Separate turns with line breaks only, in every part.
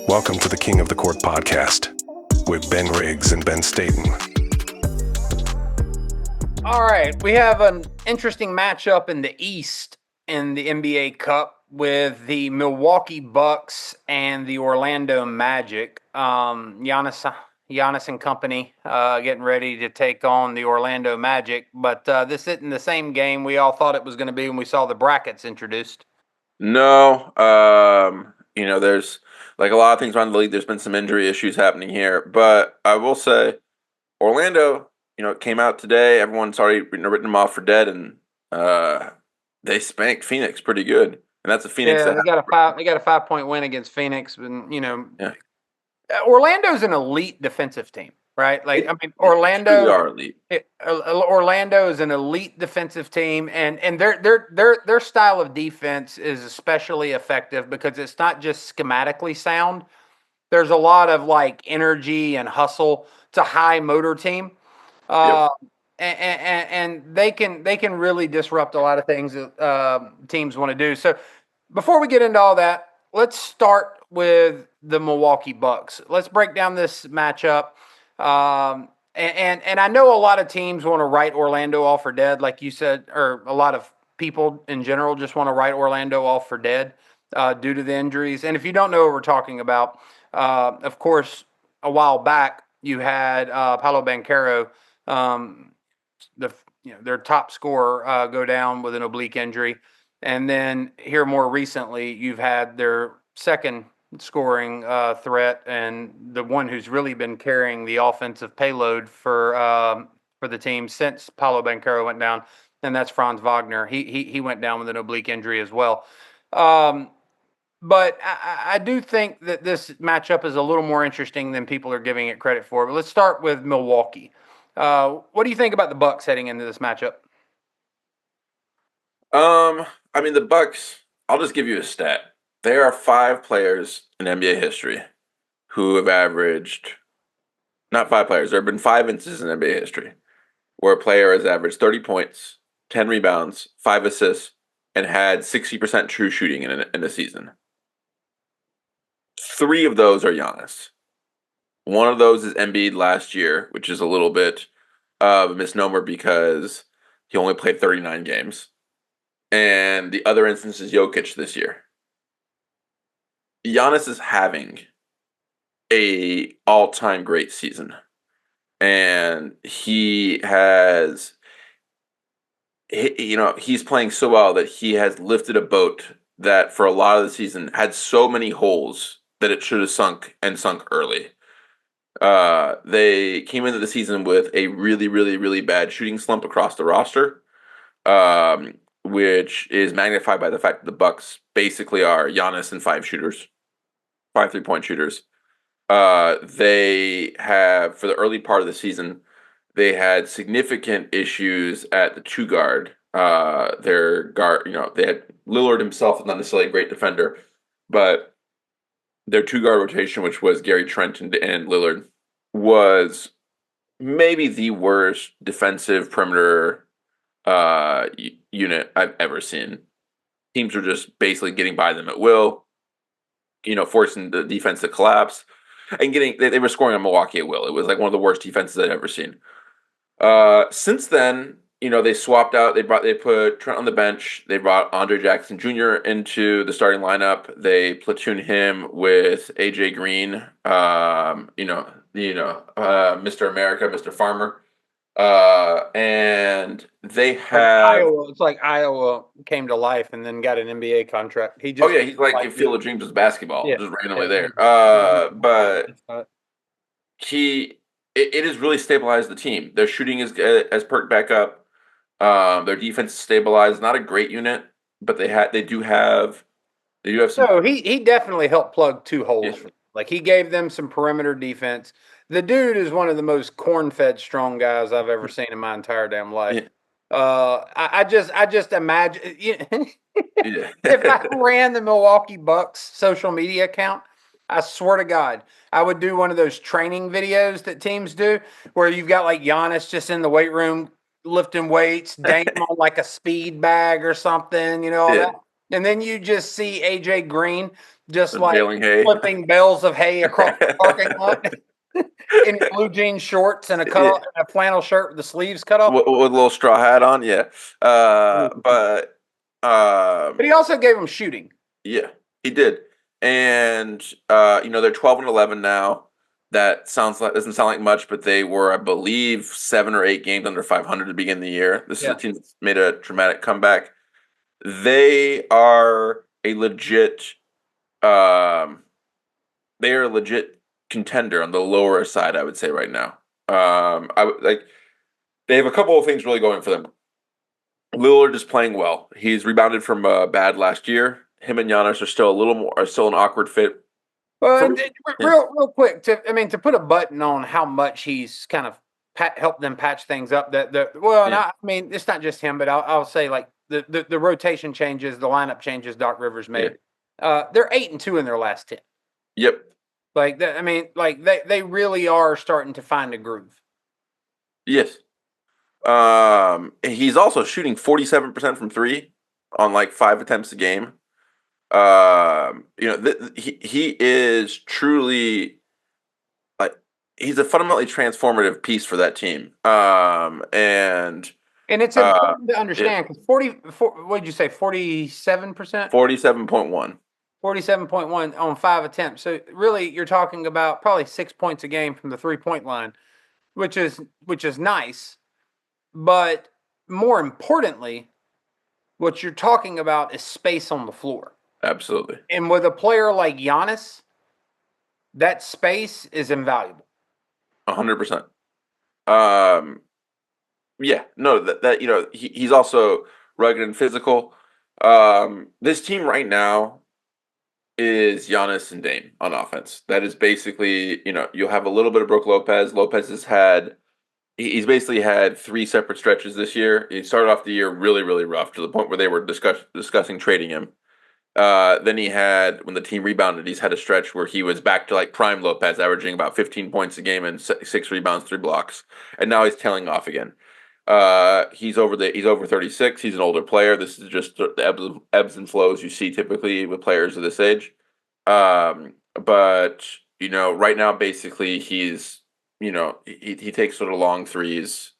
Welcome to the King of the Court podcast with Ben Riggs and Ben Staten.
All right, we have an interesting matchup in the East in the NBA Cup with the Milwaukee Bucks and the Orlando Magic. Giannis and company getting ready to take on the Orlando Magic, but this isn't the same game we all thought it was going to be when we saw the brackets introduced.
No, there's like a lot of things around the league. There's been some injury issues happening here, but I will say Orlando, it came out today. Everyone's already written them off for dead, and they spanked Phoenix pretty good. And that's a Phoenix.
Yeah, they got a 5-point win against Phoenix, and Orlando's an elite defensive team, right? Orlando
are elite.
Orlando is an elite defensive team, and their style of defense is especially effective because it's not just schematically sound. There's a lot of energy and hustle. It's a high motor team, and they can really disrupt a lot of things that teams want to do. So before we get into all that, let's start with the Milwaukee Bucks. Let's break down this matchup. And I know a lot of teams want to write Orlando off for dead, like you said, or a lot of people in general just want to write Orlando off for dead due to the injuries. And if you don't know what we're talking about, of course, a while back you had Paolo Banchero, their top scorer, go down with an oblique injury. And then here more recently, you've had their second scoring threat and the one who's really been carrying the offensive payload for the team since Paolo Banchero went down, and that's Franz Wagner. He went down with an oblique injury as well. But I do think that this matchup is a little more interesting than people are giving it credit for. But let's start with Milwaukee. What do you think about the Bucks heading into this matchup?
The Bucks, I'll just give you a stat. There are 5 players in NBA history who have averaged, not 5 players, there have been 5 instances in NBA history where a player has averaged 30 points, 10 rebounds, 5 assists, and had 60% true shooting in a season. 3 of those are Giannis. One of those is Embiid last year, which is a little bit of a misnomer because he only played 39 games. And the other instance is Jokic this year. Giannis is having a all-time great season. And he's playing so well that he has lifted a boat that for a lot of the season had so many holes that it should have sunk early. They came into the season with a really, really, really bad shooting slump across the roster, which is magnified by the fact that the Bucks basically are Giannis and 5 shooters, 5 3-point shooters. They have, for the early part of the season, they had significant issues at the 2 guard. Their guard, they had Lillard himself, not necessarily a great defender, but their 2 guard rotation, which was Gary Trent and Lillard, was maybe the worst defensive perimeter unit I've ever seen. Teams were just basically getting by them at will, forcing the defense to collapse, and they were scoring on Milwaukee at will. It was like one of the worst defenses I'd ever seen. Since then, they swapped out. They put Trent on the bench. They brought Andre Jackson Jr. into the starting lineup. They platooned him with AJ Green, Mr. America, Mr. Farmer. And they have
Iowa. It's like Iowa came to life and then got an NBA contract.
He's like Field of Dreams with basketball, just randomly there. But it has really stabilized the team. Their shooting has perked back up. Their defense is stabilized. Not a great unit, but they do have some.
So he definitely helped plug 2 holes. Yeah. He gave them some perimeter defense. The dude is one of the most corn-fed strong guys I've ever seen in my entire damn life. Yeah. I just imagine if I ran the Milwaukee Bucks social media account, I swear to God, I would do one of those training videos that teams do where you've got Giannis just in the weight room lifting weights, dangling on a speed bag or something, all that. And then you just see AJ Green just like
Baling hay.
flipping bales of hay across the parking lot in blue jean shorts and a flannel shirt with the sleeves cut off.
With a little straw hat on, yeah. But
he also gave him shooting.
Yeah, he did. And they're 12-11 now. That doesn't sound like much, but they were, I believe, 7 or 8 games under 500 to begin the year. This is a team that's made a dramatic comeback. They are a legit contender on the lower side, I would say right now. They have a couple of things really going for them. Lillard is playing well. He's rebounded from bad last year. Him and Giannis are still an awkward fit.
Well, real quick, to put a button on how much he's kind of helped them patch things up. It's not just him, but I'll say like the rotation changes, the lineup changes Doc Rivers made. Yeah. They're 8-2 in their last 10.
Yep.
They really are starting to find a groove.
Yes. He's also shooting 47% from 3 on like 5 attempts a game. He is truly he's a fundamentally transformative piece for that team. And
it's important to understand because what did you say, 47%?
47.1.
47.1 on 5 attempts. So really, you're talking about probably 6 points a game from the 3-point line, which is nice. But more importantly, what you're talking about is space on the floor.
Absolutely.
And with a player like Giannis, that space is invaluable.
100%. He's also rugged and physical. This team right now is Giannis and Dame on offense. That is basically, you'll have a little bit of Brook Lopez. He's basically had 3 separate stretches this year. He started off the year really, really rough to the point where they were discussing trading him. Then when the team rebounded, he's had a stretch where he was back to like prime Lopez, averaging about 15 points a game and 6 rebounds, 3 blocks. And now he's tailing off again. He's over 36. He's an older player. This is just the ebbs and flows you see typically with players of this age. But right now, basically, he's he takes sort of long threes,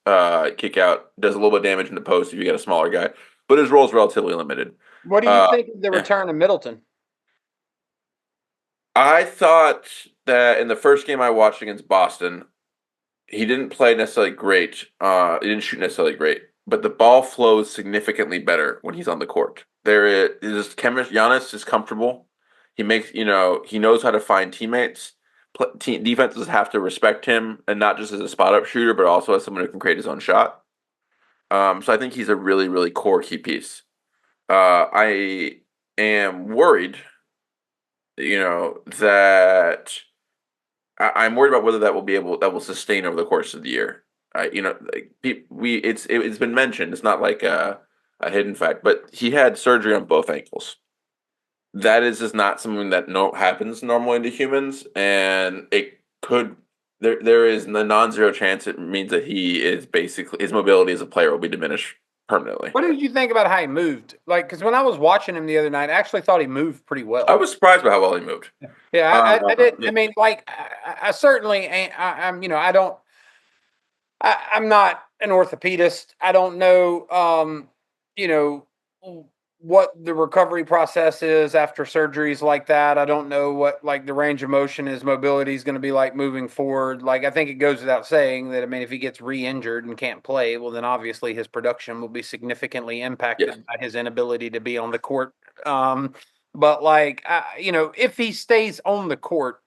kick out, does a little bit of damage in the post if you get a smaller guy, but his role is relatively limited.
What do you think of the return of Middleton?
I thought that in the first game I watched against Boston, he didn't play necessarily great. He didn't shoot necessarily great, but the ball flows significantly better when he's on the court. There is chemistry. Giannis is comfortable. He makes, he knows how to find teammates. Defenses have to respect him, and not just as a spot-up shooter, but also as someone who can create his own shot. So I think he's a really, really core key piece. I am worried, that I'm worried about whether that will sustain over the course of the year. It's been mentioned. It's not like a hidden fact, but he had surgery on both ankles. That is just not something that happens normally to humans, and it could. There is the non-zero chance. It means that he is basically his mobility as a player will be diminished permanently.
What did you think about how he moved? Because when I was watching him the other night, I actually thought he moved pretty well.
I was surprised by how well he moved.
Yeah, I did. Yeah. I mean, I certainly ain't. I'm not an orthopedist. I don't know. What the recovery process is after surgeries like that. I don't know what the range of motion, his mobility is going to be like moving forward. I think it goes without saying that, if he gets re-injured and can't play, well, then obviously his production will be significantly impacted by his inability to be on the court. But if he stays on the court,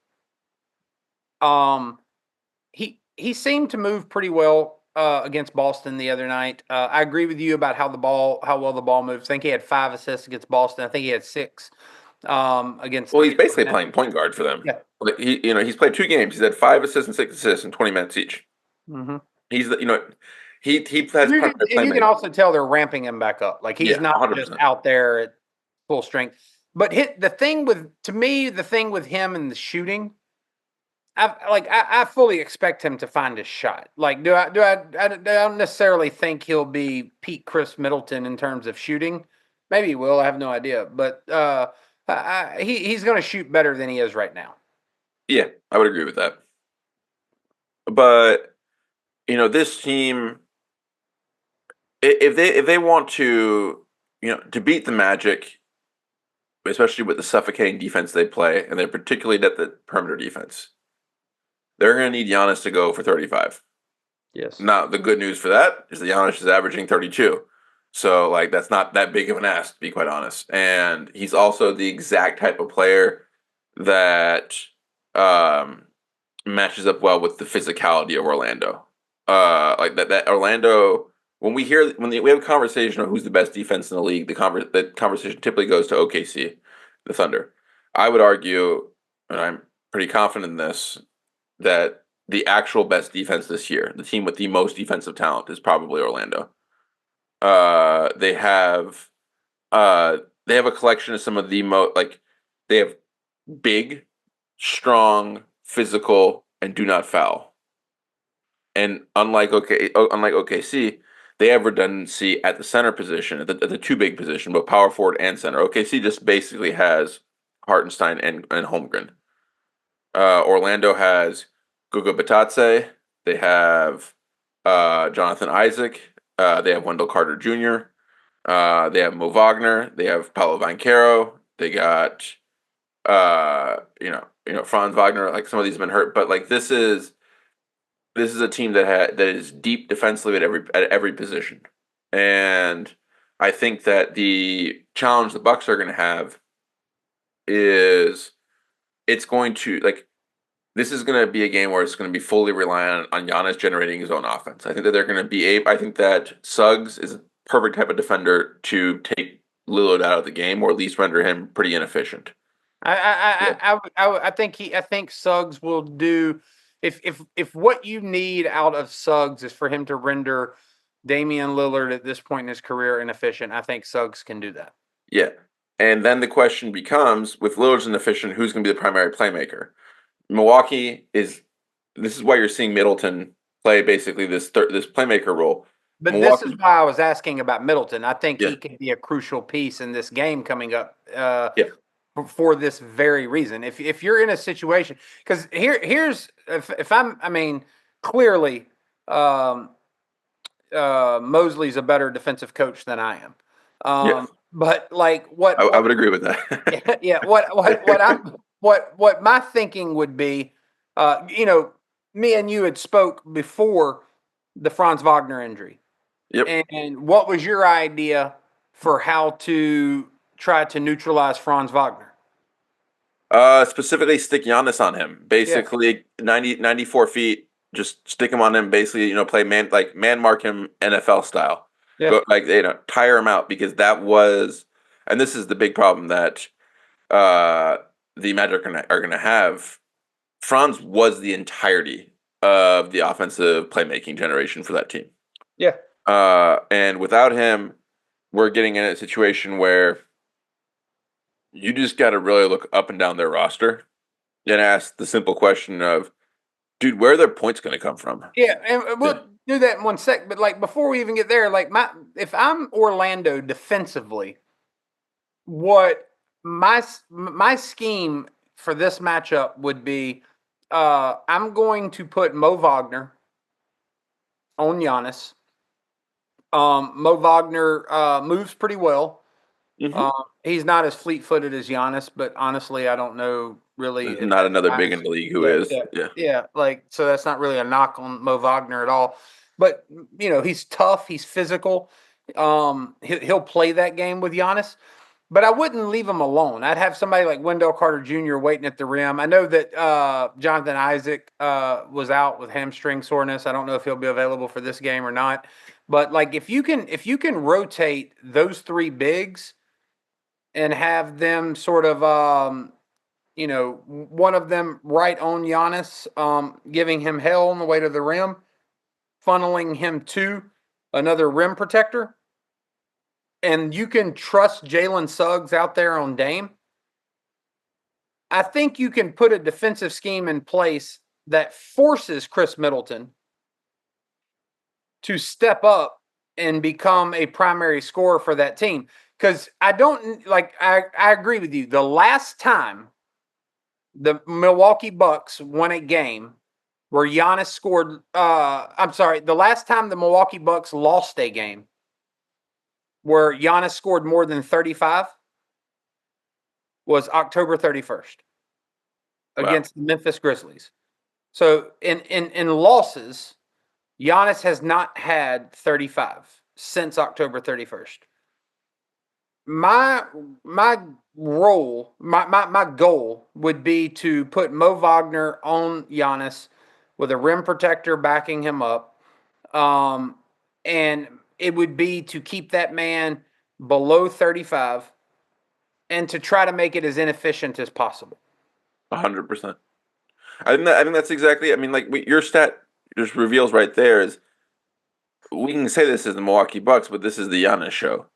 he seemed to move pretty well against Boston the other night. I agree with you about how well the ball moves. I think he had 5 assists against Boston. I think he had 6 against.
Well, he's basically playing point guard for them. Yeah. He's played 2 games. He's had 5 assists and 6 assists in 20 minutes each.
Mm-hmm.
He has.
You can also tell they're ramping him back up. He's not 100%. Just out there at full strength. But the thing with him and the shooting, I fully expect him to find his shot. I don't necessarily think he'll be Pete Chris Middleton in terms of shooting, Maybe he will. I have no idea. But he's going to shoot better than he is right now.
Yeah, I would agree with that. But this team, if they want to to beat the Magic, especially with the suffocating defense they play, and they're particularly at the perimeter defense, they're going to need Giannis to go for 35.
Yes.
Now, the good news for that is that Giannis is averaging 32. So, like, that's not that big of an ask, to be quite honest. And he's also the exact type of player that um, matches up well with the physicality of Orlando. Like that Orlando, we have a conversation of who's the best defense in the league, the conversation typically goes to OKC, the Thunder. I would argue, and I'm pretty confident in this, that the actual best defense this year, the team with the most defensive talent, is probably Orlando. They have a collection of some of the most they have big, strong, physical, and do not foul. And unlike OKC, they have redundancy at the center position, at the two big position, both power forward and center. OKC just basically has Hartenstein and Holmgren. Orlando has Guga Batadze. They have Jonathan Isaac. They have Wendell Carter Jr. They have Mo Wagner. They have Paolo Banchero. They got Franz Wagner. Like, some of these have been hurt, but like this is a team that is deep defensively at every position, and I think that the challenge the Bucks are going to have is it's going to this is going to be a game where it's going to be fully reliant on Giannis generating his own offense. I think that they're going to be I think that Suggs is a perfect type of defender to take Lillard out of the game, or at least render him pretty inefficient.
I think Suggs will do if what you need out of Suggs is for him to render Damian Lillard at this point in his career inefficient. I think Suggs can do that.
Yeah. And then the question becomes, with Lillard's inefficient, who's going to be the primary playmaker? Milwaukee this is why you're seeing Middleton play basically this playmaker role.
But this is why I was asking about Middleton. I think he could be a crucial piece in this game coming up for this very reason. If you're in a situation, because here's if I'm clearly Mosley's a better defensive coach than I am. But like
I would agree with that.
yeah. What my thinking would be, me and you had spoke before the Franz Wagner injury.
Yep.
And what was your idea for how to try to neutralize Franz Wagner?
Specifically stick Giannis on him. Basically 94 feet, just stick him on him, basically, play man mark him NFL style.
Yeah.
Go, tire him out, because that was, and this is the big problem that the Magic are gonna have. Franz was the entirety of the offensive playmaking generation for that team.
Yeah.
And without him, we're getting in a situation where you just got to really look up and down their roster and ask the simple question of, dude, where are their points going to come from?
Yeah, and we'll do that in one sec. But before we even get there, if I'm Orlando defensively, what my scheme for this matchup would be, I'm going to put Mo Wagner on Giannis. Mo Wagner moves pretty well.
Mm-hmm.
He's not as fleet-footed as Giannis, but honestly, I don't know really.
There's not another big in the league who is.
Yeah. So that's not really a knock on Mo Wagner at all. But he's tough. He's physical. He'll play that game with Giannis. But I wouldn't leave him alone. I'd have somebody like Wendell Carter Jr. waiting at the rim. I know that Jonathan Isaac was out with hamstring soreness. I don't know if he'll be available for this game or not. But if you can rotate those three bigs and have them sort of one of them right on Giannis, giving him hell on the way to the rim, funneling him to another rim protector, and you can trust Jalen Suggs out there on Dame, I think you can put a defensive scheme in place that forces Chris Middleton to step up and become a primary scorer for that team. because I don't like. I agree with you. The last time the Milwaukee Bucks won a game where Giannis scored. I'm sorry. The last time the Milwaukee Bucks lost a game where Giannis scored more than 35 was October 31st
Wow.
against the Memphis Grizzlies. So in losses, Giannis has not had 35 since October 31st. My role, my goal would be to put Mo Wagner on Giannis with a rim protector backing him up. And it would be to keep that man below 35 and to try to make it as inefficient as possible.
100%. I think that's exactly. I mean, like your stat just reveals right there is we can say this is the Milwaukee Bucks, but this is the Giannis show.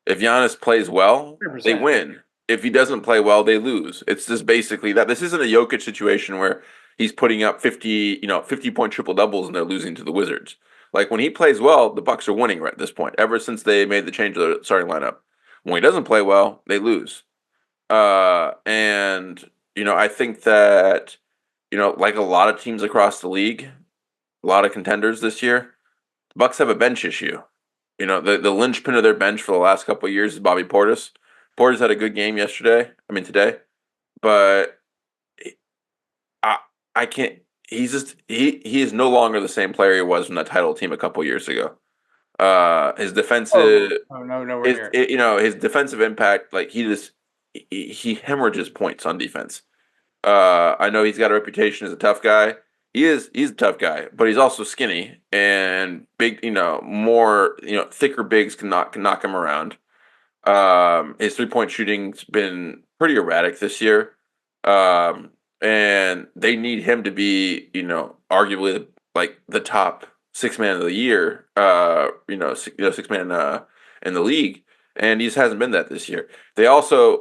If Giannis plays well, they
100%.
win. If he doesn't play well, they lose. It's just basically that. This isn't a Jokic situation where he's putting up 50-point triple doubles and they're losing to the Wizards. Like when he plays well, the Bucks are winning right at this point. Ever since they made the change of the starting lineup, when he doesn't play well, they lose. And I think that like a lot of teams across the league, a lot of contenders this year, the Bucks have a bench issue. The linchpin of their bench for the last couple of years is Bobby Portis. Portis had a good game today, but I can't. He's just he is no longer the same player he was from that title team a couple of years ago. His defensive,
No, nowhere near.
his defensive impact, like he hemorrhages points on defense. I know he's got a reputation as a tough guy. He's a tough guy, but he's also skinny and big. More thicker bigs can knock him around. His 3-point shooting's been pretty erratic this year, and they need him to be arguably like the top 6-man of the year. Six man in the league, and he just hasn't been that this year. They also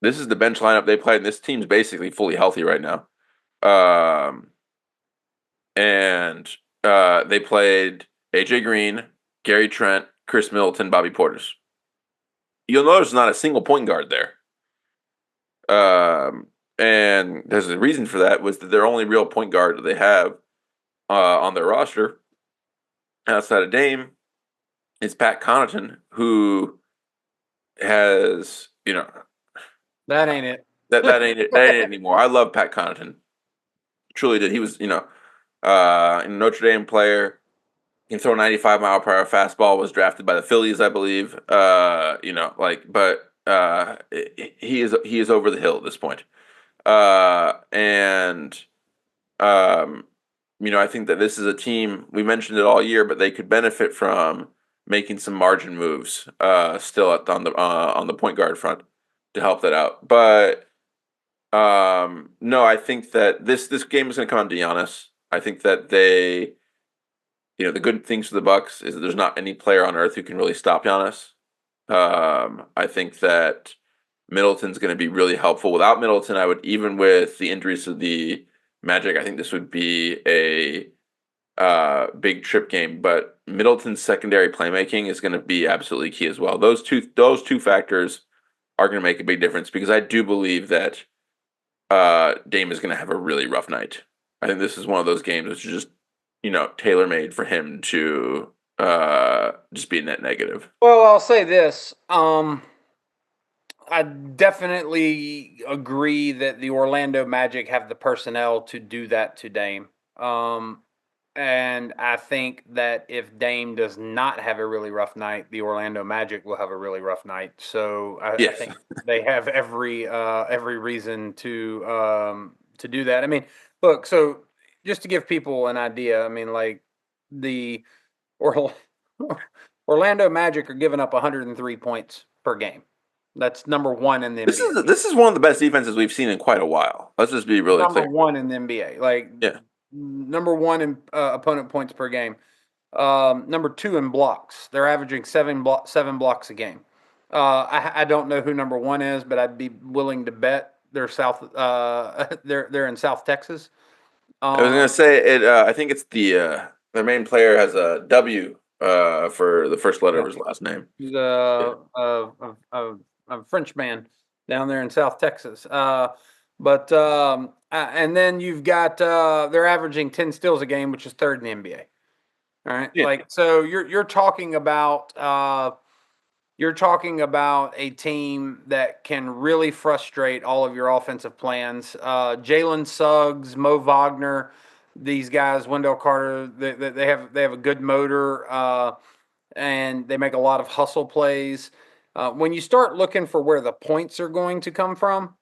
this is the bench lineup they played, and this team's basically fully healthy right now. And they played AJ Green, Gary Trent, Chris Middleton, Bobby Portis. You'll notice not a single point guard there. And there's a reason for that was that their only real point guard that they have on their roster outside of Dame is Pat Connaughton, who has
That ain't it.
that ain't it. That ain't it anymore. I love Pat Connaughton. Truly did. He was a Notre Dame player. He can throw a 95-mile-per-hour fastball. Was drafted by the Phillies, I believe. But he is over the hill at this point. I think that this is a team, we mentioned it all year, but they could benefit from making some margin moves still on the point guard front to help that out. But no, I think that this game is going to come down to Giannis. I think that the good things for the Bucks is that there's not any player on earth who can really stop Giannis. I think that Middleton's going to be really helpful. Without Middleton, even with the injuries of the Magic, I think this would be a big trip game. But Middleton's secondary playmaking is going to be absolutely key as well. Those two factors are going to make a big difference because I do believe that Dame is going to have a really rough night. I think this is one of those games which is just tailor-made for him to just be a net negative.
Well, I'll say this. I definitely agree that the Orlando Magic have the personnel to do that to Dame. And I think that if Dame does not have a really rough night, the Orlando Magic will have a really rough night. So I think they have every reason to do that. I mean, look, so just to give people an idea, I mean, like the Orlando Magic are giving up 103 points per game. That's number one in the NBA.
This is one of the best defenses we've seen in quite a while. Let's just be really clear.
Number one in the NBA. Number one in opponent points per game. Number two in blocks. They're averaging seven blocks a game. I don't know who number one is, but I'd be willing to bet they're they're in South Texas.
I was gonna say it. I think it's their main player has a W For the first letter
Yeah.
of his last name.
He's a French man down there in South Texas. And then you've got they're averaging 10 steals a game, which is third in the NBA. All right,
Yeah.
like so you're talking about a team that can really frustrate all of your offensive plans. Jalen Suggs, Mo Wagner, these guys, Wendell Carter, they have a good motor. And they make a lot of hustle plays. When you start looking for where the points are going to come from,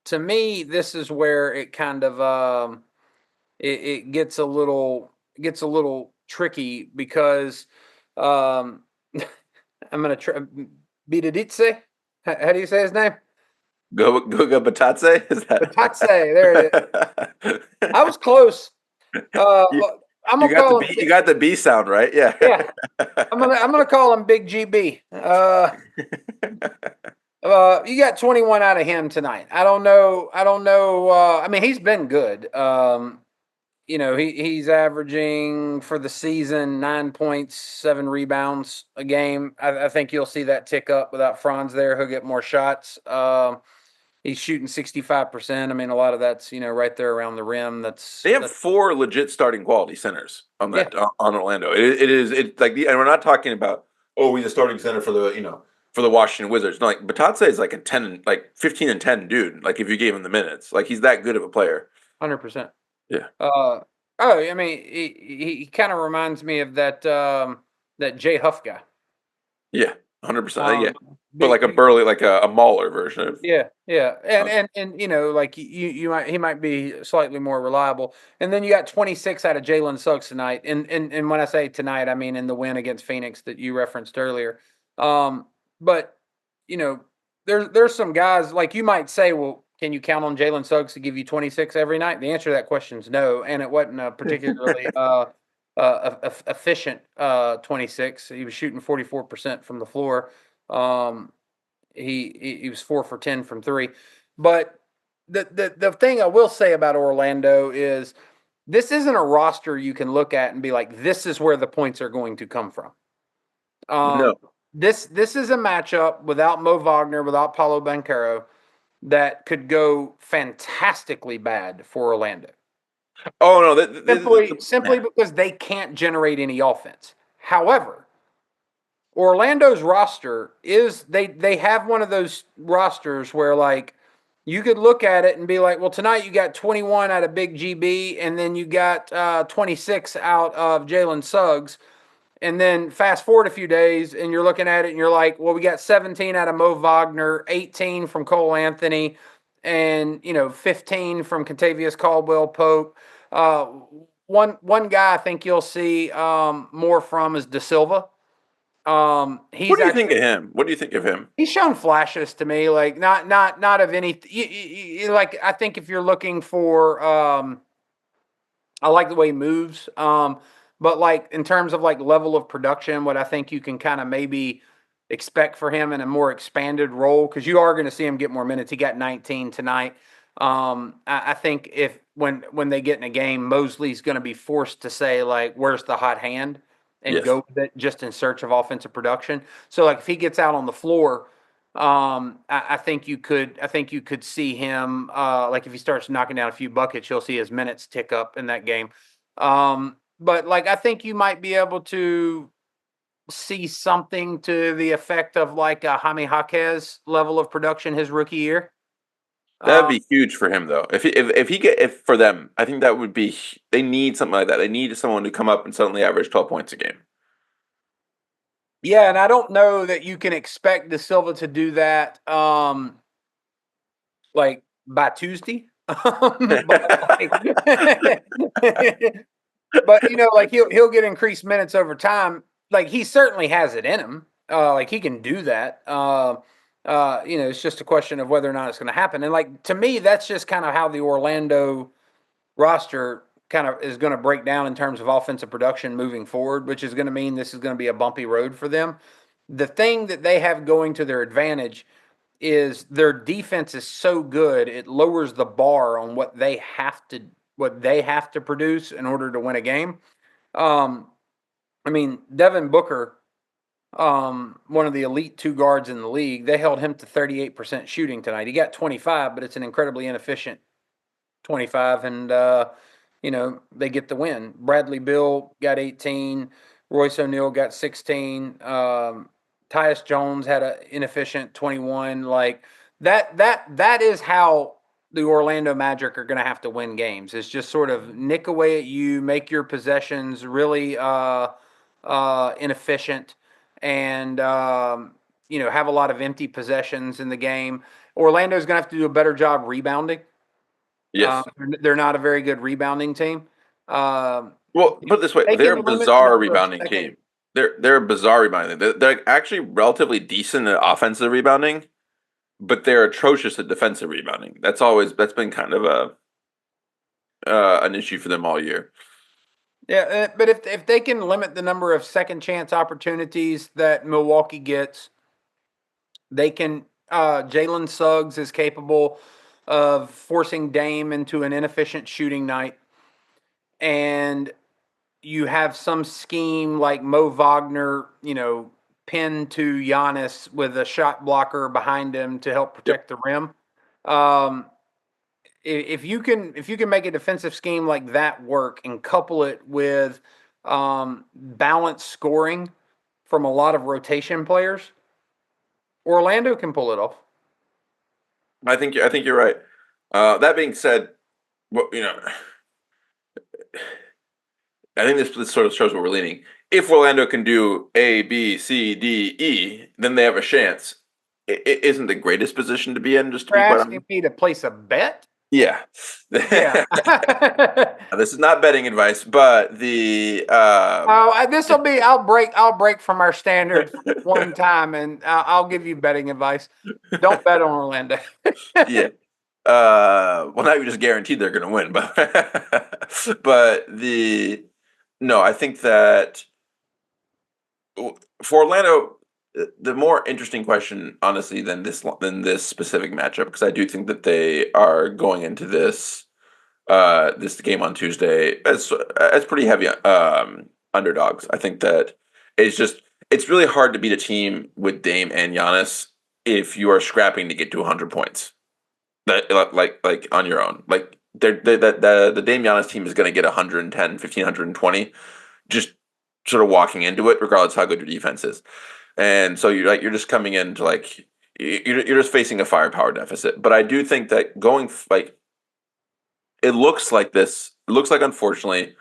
to me, this is where it kind of it gets a little tricky because um, I'm going to try Bidadice. How do you say his name?
Goga Batatse? Is that
Batatse. There it is. I was close.
you,
I'm
you
gonna
got the
call
B
him.
you got the B sound, right? Yeah.
Yeah, I'm gonna call him Big GB. You got 21 out of him tonight. I don't know. I mean, he's been good. He's averaging for the season 9.7 rebounds a game. I think you'll see that tick up without Franz there. He'll get more shots. He's shooting 65%. I mean, a lot of that's right there around the rim.
They have 4 legit starting quality centers on that on Orlando. It's like and we're not talking about he's a starting center for the Washington Wizards. No, like Batatse is like a 10 like 15 and 10 dude. Like if you gave him the minutes, like he's that good of a player.
100%.
Yeah.
I mean, he kind of reminds me of that Jay Huff guy.
Yeah, 100%. Yeah, but
Big,
like a burly, like a Mauler version of.
yeah, and like he might be slightly more reliable. And then you got 26 out of Jalen Suggs tonight. And when I say tonight, I mean in the win against Phoenix that you referenced earlier. But there's some guys like you might say, well, can you count on Jalen Suggs to give you 26 every night? The answer to that question is no, and it wasn't a particularly efficient 26. He was shooting 44% from the floor. He was 4 for 10 from 3. But the thing I will say about Orlando is this isn't a roster you can look at and be like, this is where the points are going to come from.
No.
This is a matchup without Mo Wagner, without Paolo Banchero, that could go fantastically bad for Orlando.
Oh no!
Simply because they can't generate any offense. However, Orlando's roster is they have one of those rosters where like you could look at it and be like, well, tonight you got 21 out of Big GB, and then you got 26 out of Jalen Suggs. And then fast forward a few days, and you're looking at it, and you're like, well, we got 17 out of Mo Wagner, 18 from Cole Anthony, and 15 from Contavious Caldwell Pope. One guy I think you'll see more from is Da Silva.
What do you think of him? What do you think of him?
He's shown flashes to me, like not of any. Like I think if you're looking for, I like the way he moves. But like in terms of like level of production, what I think you can kind of maybe expect for him in a more expanded role, because you are going to see him get more minutes. He got 19 tonight. I think if when they get in a game, Mosley's going to be forced to say like, "Where's the hot hand?" and go with it just in search of offensive production. So like if he gets out on the floor, I think you could see him like if he starts knocking down a few buckets, you'll see his minutes tick up in that game. But like I think you might be able to see something to the effect of like a Jaime Jaquez level of production his rookie year.
That'd be huge for him, though. If for them, I think that would be. They need something like that. They need someone to come up and suddenly average 12 points a game.
Yeah, and I don't know that you can expect Da Silva to do that, like by Tuesday. but like he'll get increased minutes over time. Like he certainly has it in him. Like he can do that. It's just a question of whether or not it's going to happen. And like to me, that's just kind of how the Orlando roster kind of is going to break down in terms of offensive production moving forward, which is going to mean this is going to be a bumpy road for them. The thing that they have going to their advantage is their defense is so good it lowers the bar on what they have to produce in order to win a game. I mean, Devin Booker, one of the elite two guards in the league, they held him to 38% shooting tonight. He got 25, but it's an incredibly inefficient 25, and they get the win. Bradley Beal got 18, Royce O'Neal got 16, Tyus Jones had an inefficient 21. Like that is how the Orlando Magic are going to have to win games. Is just sort of nick away at you, make your possessions really inefficient, and have a lot of empty possessions in the game. Orlando's going to have to do a better job rebounding.
Yes.
They're not a very good rebounding team.
Well, put it this way,
They
they're
can
a
limit the
bizarre
number of
rebounding
second.
team. They're a bizarre rebounding. They're actually relatively decent at offensive rebounding, but they're atrocious at defensive rebounding. That's been kind of an issue for them all year.
Yeah, but if they can limit the number of second chance opportunities that Milwaukee gets, they can. Jalen Suggs is capable of forcing Dame into an inefficient shooting night, and you have some scheme like Mo Wagner, pinned to Giannis with a shot blocker behind him to help protect the rim. Um, if you can make a defensive scheme like that work and couple it with balanced scoring from a lot of rotation players, Orlando can pull it off.
I think you're right. That being said, well, I think this sort of shows where we're leaning. If Orlando can do A, B, C, D, E, then they have a chance. It isn't the greatest position to be in, just to
You're
be quite
asking
honest.
me to place a bet?
Yeah.
Yeah.
This is not betting advice, but the
Oh, this will be. I'll break from our standard one time, and I'll give you betting advice. Don't bet on Orlando.
yeah. Well, now you're just guaranteed they're going to win, but but no, I think that for Orlando, the more interesting question, honestly, than this specific matchup, because I do think that they are going into this game on Tuesday as pretty heavy underdogs. I think that it's really hard to beat a team with Dame and Giannis if you are scrapping to get to 100 points. That like on your own. Like the Dame Giannis team is going to get 110, 1520 just sort of walking into it, regardless how good your defense is. And so you're just coming in to you're just facing a firepower deficit. But I do think that it looks like this. It looks like, unfortunately,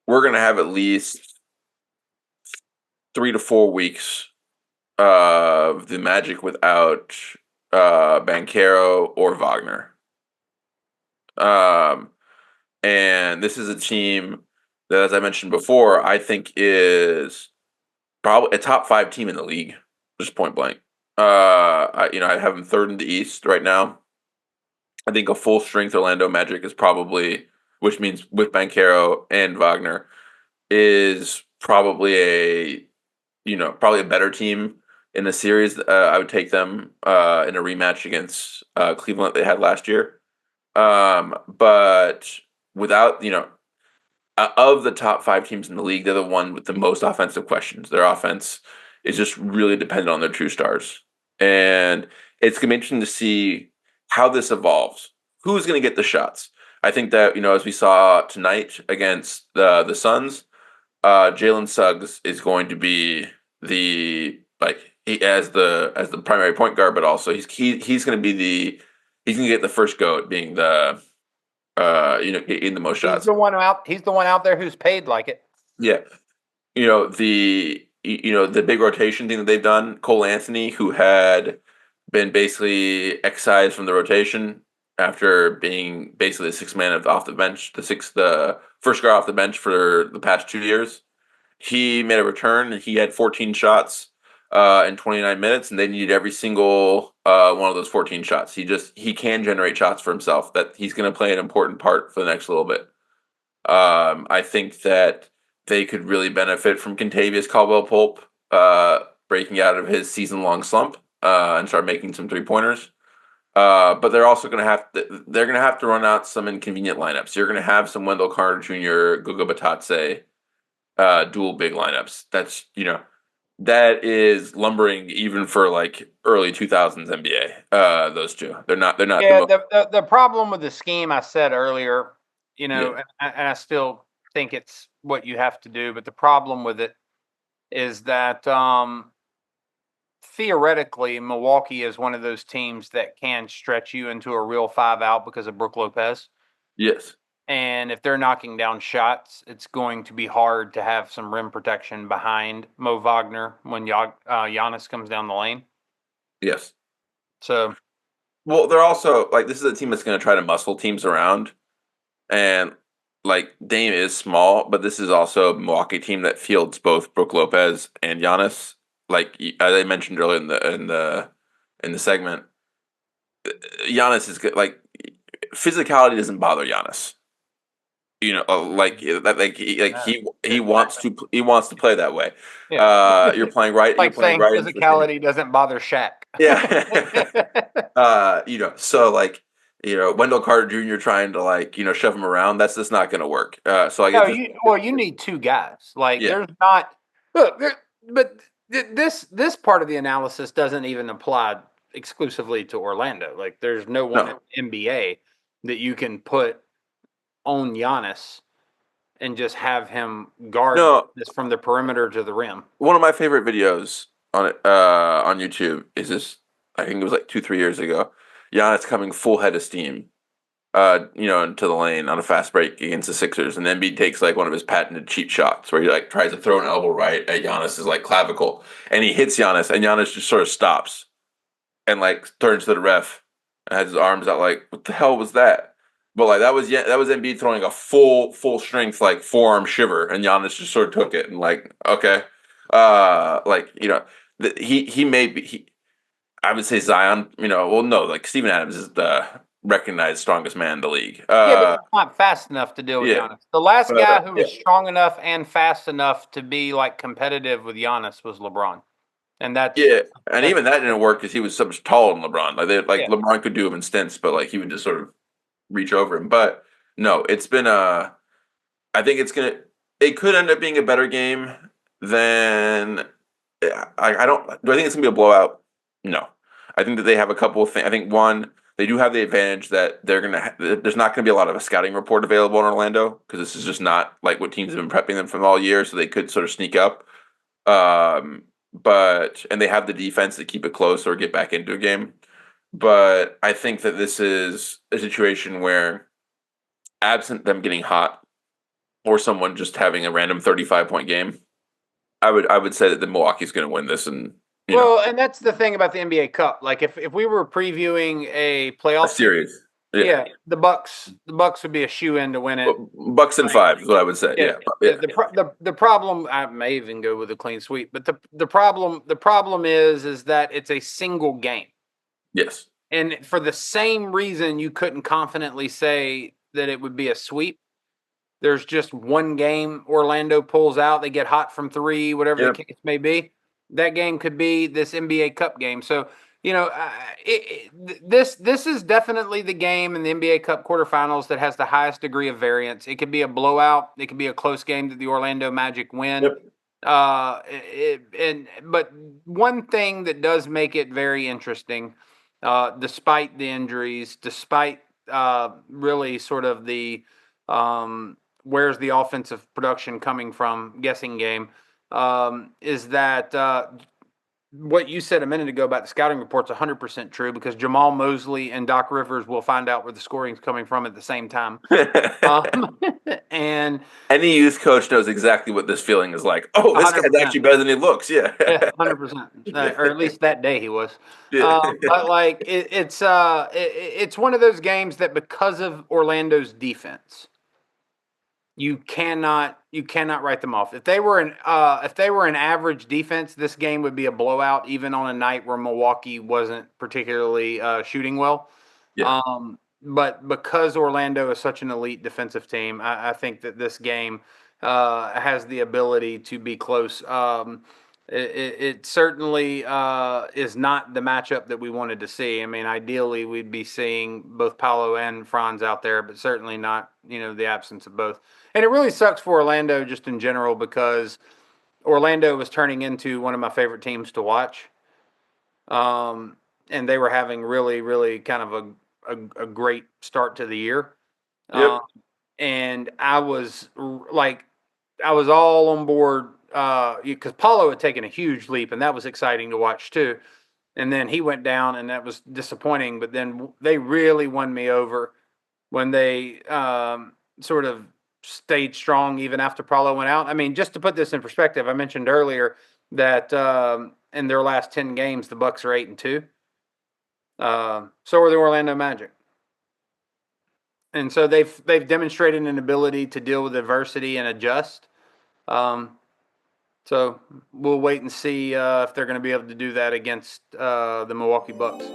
we're going to have at least 3 to 4 weeks of the Magic without Banchero or Wagner. And this is a team that, as I mentioned before, I think is probably a top 5 team in the league, just point blank. I have them third in the East right now. I think a full strength Orlando Magic is probably, which means with Banchero and Wagner, is probably probably a better team in the series. I would take them in a rematch against Cleveland that they had last year. But without, of the top 5 teams in the league, they're the one with the most offensive questions. Their offense is just really dependent on their true stars. And it's going to be interesting to see how this evolves. Who's going to get the shots? I think that, as we saw tonight against the Suns, Jalen Suggs is going to be as the primary point guard, but also he's going to be he's going to get the first go at being the getting the most shots.
He's the one out there who's paid like it.
Yeah, the big rotation thing that they've done. Cole Anthony, who had been basically excised from the rotation after being basically the sixth man off the bench, the first guy off the bench for the past 2 years. He made a return and he had 14 shots in 29 minutes, and they needed every single one of those 14 shots. He can generate shots for himself. That he's going to play an important part for the next little bit. I think that they could really benefit from Kentavious Caldwell-Pope breaking out of his season-long slump and start making some 3-pointers. But they're also going to have to run out some inconvenient lineups. You're going to have some Wendell Carter Jr., Goga Batadze, dual big lineups. That's that is lumbering even for like early 2000s NBA. Those two, they're not the
Yeah,
most.
the problem with the scheme I said earlier,
Yeah.
and I still think it's what you have to do, but the problem with it is that theoretically Milwaukee is one of those teams that can stretch you into a real 5-out because of Brook Lopez.
Yes.
And if they're knocking down shots, it's going to be hard to have some rim protection behind Mo Wagner when Giannis comes down the lane.
Yes.
So,
Well, they're also like this is a team that's going to try to muscle teams around, and like Dame is small, but this is also a Milwaukee team that fields both Brook Lopez and Giannis. Like as I mentioned earlier in the segment, Giannis is good. Like physicality doesn't bother Giannis. Like that, he wants to play that way.
yeah.
You're playing right. You're
Like
playing
saying
right in Virginia.
physicality doesn't bother Shaq.
Yeah. So like, Wendell Carter Jr. trying to like, shove him around. That's just not going to work. So like,
No,
it's just
you need two guys. Like
yeah.
there's not look, but this part of the analysis doesn't even apply exclusively to Orlando. Like there's no one
No.
in NBA that you can put on Giannis and just have him guard
No.
this from the perimeter to the rim.
One of my favorite videos on YouTube is this. I think it was like 2-3 years ago. Giannis coming full head of steam, into the lane on a fast break against the Sixers, and then Embiid takes like one of his patented cheap shots where he like tries to throw an elbow right at Giannis's like clavicle, and he hits Giannis, and Giannis just sort of stops and like turns to the ref and has his arms out like, what the hell was that? But like that was Embiid throwing a full strength like forearm shiver, and Giannis just sort of took it and like okay, like he may be I would say Zion. Well no, like Steven Adams is the recognized strongest man in the league.
Yeah, but he's not fast enough to deal with
Yeah,
Giannis. The last guy who
yeah,
was strong enough and fast enough to be like competitive with Giannis was LeBron, and
yeah, and
that's
even that didn't work because he was so much taller than LeBron. Like
yeah.
LeBron could do him in stints, but like he would just sort of reach over him. But no, it's been I think it could end up being a better game than I don't. Do I think it's gonna be a blowout? No, I think that they have a couple of things. I think one, they do have the advantage that there's not gonna be a lot of a scouting report available in Orlando because this is just not like what teams have been prepping them from all year, so they could sort of sneak up. And they have the defense to keep it close or get back into a game. But I think that this is a situation where, absent them getting hot or someone just having a random 35-point game, I would say that the Milwaukee's going to win this, and
Well, and that's the thing about the NBA Cup. Like if we were previewing a
a
playoff
series.
yeah, the Bucks would be a shoe in to win it.
Bucks and 5 is what I would say. Yeah.
The problem, I may even go with a clean sweep, but the problem is that it's a single game.
Yes.
And for the same reason you couldn't confidently say that it would be a sweep. There's just one game Orlando pulls out, they get hot from 3, whatever the case may be. That game could be this NBA Cup game. So, this is definitely the game in the NBA Cup quarterfinals that has the highest degree of variance. It could be a blowout. It could be a close game that the Orlando Magic win.
Yep.
But one thing that does make it very interesting, despite the injuries, despite really sort of the where's the offensive production coming from guessing game, is that what you said a minute ago about the scouting report's 100% true because Jamal Mosley and Doc Rivers will find out where the scoring's coming from at the same time. And
any youth coach knows exactly what this feeling is like. Oh, this
100%.
guy's actually better than he looks. Yeah.
100%. Or at least that day he was.
Yeah.
But like it's one of those games that because of Orlando's defense, you cannot write them off. If they were an average defense, this game would be a blowout, even on a night where Milwaukee wasn't particularly shooting well.
Yeah.
But because Orlando is such an elite defensive team, I think that this game has the ability to be close. It certainly is not the matchup that we wanted to see. I mean, ideally, we'd be seeing both Paolo and Franz out there, but certainly not, the absence of both. And it really sucks for Orlando just in general because Orlando was turning into one of my favorite teams to watch. And they were having really, really kind of a great start to the year.
Yep.
And I was all on board because Paulo had taken a huge leap, and that was exciting to watch too. And then he went down, and that was disappointing. But then they really won me over when they sort of stayed strong even after Paulo went out. I mean, just to put this in perspective, I mentioned earlier that in their last 10 games, the Bucks are 8-2. So are the Orlando Magic. And so they've demonstrated an ability to deal with adversity and adjust. So we'll wait and see if they're going to be able to do that against the Milwaukee Bucks.